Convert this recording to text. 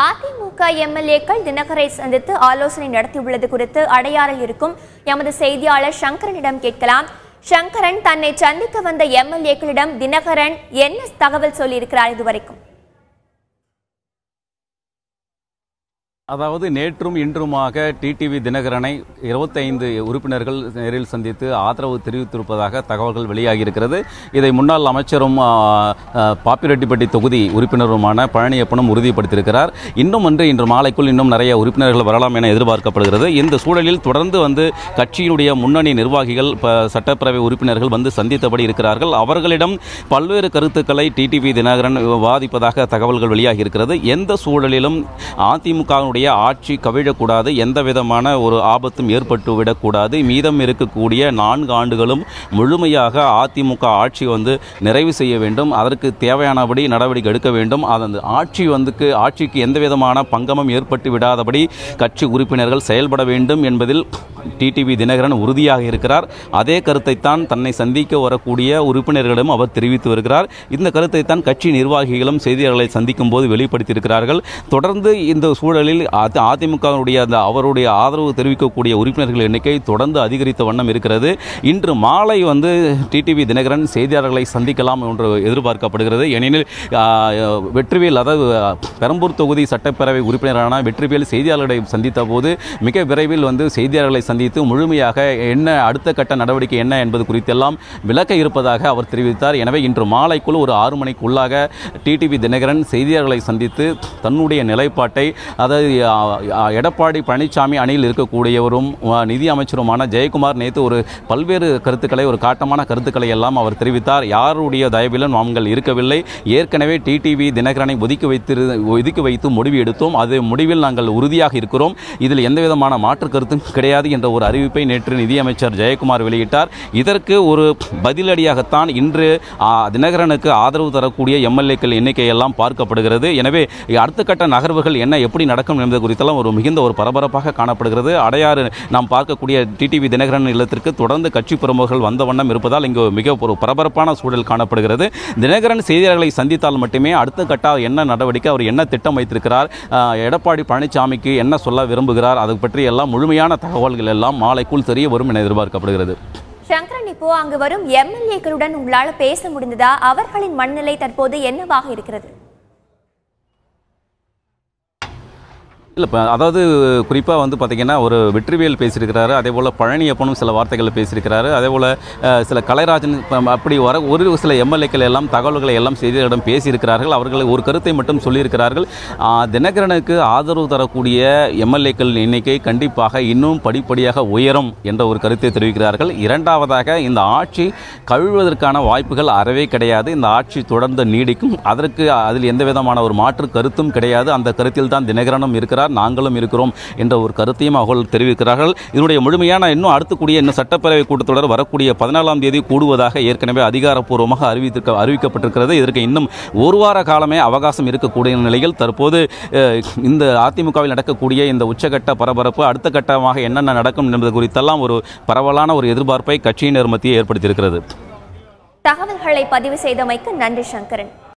அதிமுக எம்எல்ஏக்கள் தினகரை சந்தித்து ஆலோசனை நடத்தியுள்ளது குறித்து அடையாறில் இருக்கும் எமது செய்தியாளர் சங்கரனிடம் கேட்கலாம். சங்கரன், தன்னை சந்திக்க வந்த எம்எல்ஏக்களிடம் தினகரன் என்ன தகவல் சொல்லியிருக்கிறார் இதுவரைக்கும்? அதாவது நேற்றும் இன்றுமாக டிடிவி தினகரனை 25 உறுப்பினர்கள் நேரில் சந்தித்து ஆதரவு தெரிவித்திருப்பதாக தகவல்கள் வெளியாகியிருக்கிறது. இதை முன்னாள் அமைச்சரும் பாப்பிரெட்டிப்பட்டி தொகுதி உறுப்பினருமான பழனியப்பனும் உறுதிப்படுத்தியிருக்கிறார். இன்று மாலைக்குள் இன்னும் நிறைய உறுப்பினர்கள் வரலாம் என எதிர்பார்க்கப்படுகிறது. இந்த சூழலில் தொடர்ந்து கட்சியினுடைய முன்னணி நிர்வாகிகள் சட்டப்பேரவை உறுப்பினர்கள் சந்தித்தபடி இருக்கிறார்கள். அவர்களிடம் பல்வேறு கருத்துக்களை டிடிவி தினகரன் விவாதிப்பதாக தகவல்கள் வெளியாகியிருக்கிறது. எந்த சூழலிலும் அதிமுக ஆட்சி கவிழக்கூடாது, எந்த விதமான ஒரு ஆபத்தும் ஏற்பட்டுவிடக்கூடாது, மீதம் இருக்கக்கூடிய 4 ஆண்டுகளும் முழுமையாக அதிமுக ஆட்சி நிறைவு செய்ய வேண்டும், அதற்கு தேவையானபடி நடவடிக்கை எடுக்க வேண்டும், அந்த ஆட்சிக்கு எந்த விதமான பங்கமும் ஏற்பட்டு விடாதபடி கட்சி உறுப்பினர்கள் செயல்பட வேண்டும் என்பதில் டிடிவி தினகரன் உறுதியாக இருக்கிறார். அதே கருத்தைத்தான் தன்னை சந்திக்க வரக்கூடிய உறுப்பினர்களிடம் அவர் தெரிவித்து வருகிறார். இந்த கருத்தைத்தான் கட்சி நிர்வாகிகளும் செய்தியாளர்களை சந்திக்கும் போது வெளிப்படுத்தியிருக்கிறார்கள். தொடர்ந்து இந்த சூழலில் அதிமுகவுடைய அவருடைய ஆதரவு தெரிவிக்கக்கூடிய உறுப்பினர்கள் எண்ணிக்கை தொடர்ந்து அதிகரித்த வண்ணம் இருக்கிறது. இன்று மாலை டிடிவி தினகரன் செய்தியாளர்களை சந்திக்கலாம் என்று எதிர்பார்க்கப்படுகிறது. ஏனெனில் வெற்றிவேல், அதாவது பெரம்பூர் தொகுதி சட்டப்பேரவை உறுப்பினரான வெற்றிவேல் செய்தியாளர்களை சந்தித்த போது மிக விரைவில் செய்தியாளர்களை சந்தித்து முழுமையாக என்ன அடுத்த கட்ட நடவடிக்கை என்ன என்பது குறித்தெல்லாம் விளக்க இருப்பதாக அவர் தெரிவித்தார். எனவே இன்று மாலைக்குள் ஒரு 6 மணிக்குள்ளாக டிடிவி தினகரன் செய்தியாளர்களை சந்தித்து தன்னுடைய நிலைப்பாட்டை, அதாவது எடப்பாடி பழனிசாமி அணியில் இருக்கக்கூடியவரும் நிதி அமைச்சருமான ஜெயக்குமார் நேற்று பல்வேறு கருத்துக்களை, காட்டமான கருத்துக்களை எல்லாம் அவர் தெரிவித்தார். யாருடைய தயவிலும் நாங்கள் இருக்கவில்லை, ஏற்கனவே டிடிவி தினகரனை ஒதுக்கி வைத்து முடிவு எடுத்தோம், அது முடிவில் நாங்கள் உறுதியாக இருக்கிறோம், இதில் எந்தவிதமான மாற்று கருத்தும் கிடையாது என்ற ஒரு அறிவிப்பை நேற்று நிதியமைச்சர் ஜெயக்குமார் வெளியிட்டார். இதற்கு ஒரு பதிலடியாகத்தான் இன்று தினகரனுக்கு ஆதரவு தரக்கூடிய எம்எல்ஏக்கள் எண்ணிக்கையெல்லாம் பார்க்கப்படுகிறது. எனவே அடுத்த கட்ட நகர்வுகள் என்ன, எப்படி நடக்கும் என்பது குறித்தெல்லாம் மிகுந்த பரபரப்பாக காணப்படுகிறது. அடையாறு நாம் பார்க்கக்கூடிய டிடிவி தினகரன் இல்லத்திற்கு தொடர்ந்து கட்சி பிரமுகர்கள் வந்த வண்ணம் இருப்பதால் இங்கு மிக ஒரு பரபரப்பான சூழல் காணப்படுகிறது. தினகரன் செய்தியாளர்களை சந்தித்தால் மட்டுமே அடுத்த கட்ட என்ன நடவடிக்கை, அவர் என்ன திட்டம் வைத்திருக்கிறார், எடப்பாடி பழனிசாமிக்கு என்ன சொல்ல விரும்புகிறார், அது பற்றி எல்லாம் முழுமையான தகவல்கள் எல்லாம் மாலைக்குள் தெரிய வரும் என எதிர்பார்க்கப்படுகிறது. சங்கரன், இப்போ அங்கு வரும் எம்எல்ஏக்களுடன் உங்களால் பேச முடிந்ததா? அவர்களின் மனநிலை தற்போது என்னவாக இருக்கிறது? இல்லை, அதாவது குறிப்பாக பார்த்தீங்கன்னா ஒரு வெற்றிவேல் பேசியிருக்கிறாரு, அதே போல் பழனியப்பனும் சில வார்த்தைகளை பேசியிருக்கிறாரு, அதே போல் சில கலைராஜன், அப்படி ஒரு சில எம்எல்ஏக்கள் எல்லாம் தகவல்களை எல்லாம் செய்தியாளர்களிடம் பேசியிருக்கிறார்கள். அவர்கள் ஒரு கருத்தை மட்டும் சொல்லியிருக்கிறார்கள். தினகரனுக்கு ஆதரவு தரக்கூடிய எம்எல்ஏக்கள் எண்ணிக்கை கண்டிப்பாக இன்னும் படிப்படியாக உயரும் என்ற ஒரு கருத்தை தெரிவிக்கிறார்கள். இரண்டாவதாக, இந்த ஆட்சி கவிழ்வதற்கான வாய்ப்புகள் அறவே கிடையாது, இந்த ஆட்சி தொடர்ந்து நீடிக்கும், அதில் எந்த விதமான ஒரு மாற்று கருத்தும் கிடையாது, அந்த கருத்தில் தான் தினகரனும் இருக்கிறார், நாங்களும் இருக்கிறோம் என்ற ஒரு கருத்தையும் அவர்கள் தெரிவிக்கிறார்கள். இதனுடைய முழுமையான இன்னும் சட்டப்பேரவை கூட்டத்தொடர் வரக்கூடிய 14ஆம் தேதி கூடுவதாக ஏற்கனவே அதிகாரப்பூர்வமாக அறிவிக்கப்பட்டிருக்கிறது. இதற்கு இன்னும் ஒரு வார காலமே அவகாசம் இருக்கக்கூடிய நிலையில் தற்போது இந்த அதிமுகவில் நடக்கக்கூடிய இந்த உச்சகட்ட பரபரப்பு அடுத்த கட்டமாக என்னென்ன நடக்கும் என்பது குறித்தெல்லாம் ஒரு பரவலான ஒரு எதிர்பார்ப்பை கட்சியினர் மத்தியில் ஏற்படுத்தியிருக்கிறது. தகவல்களை பதிவு செய்தமைக்கு நன்றி சங்கரன்.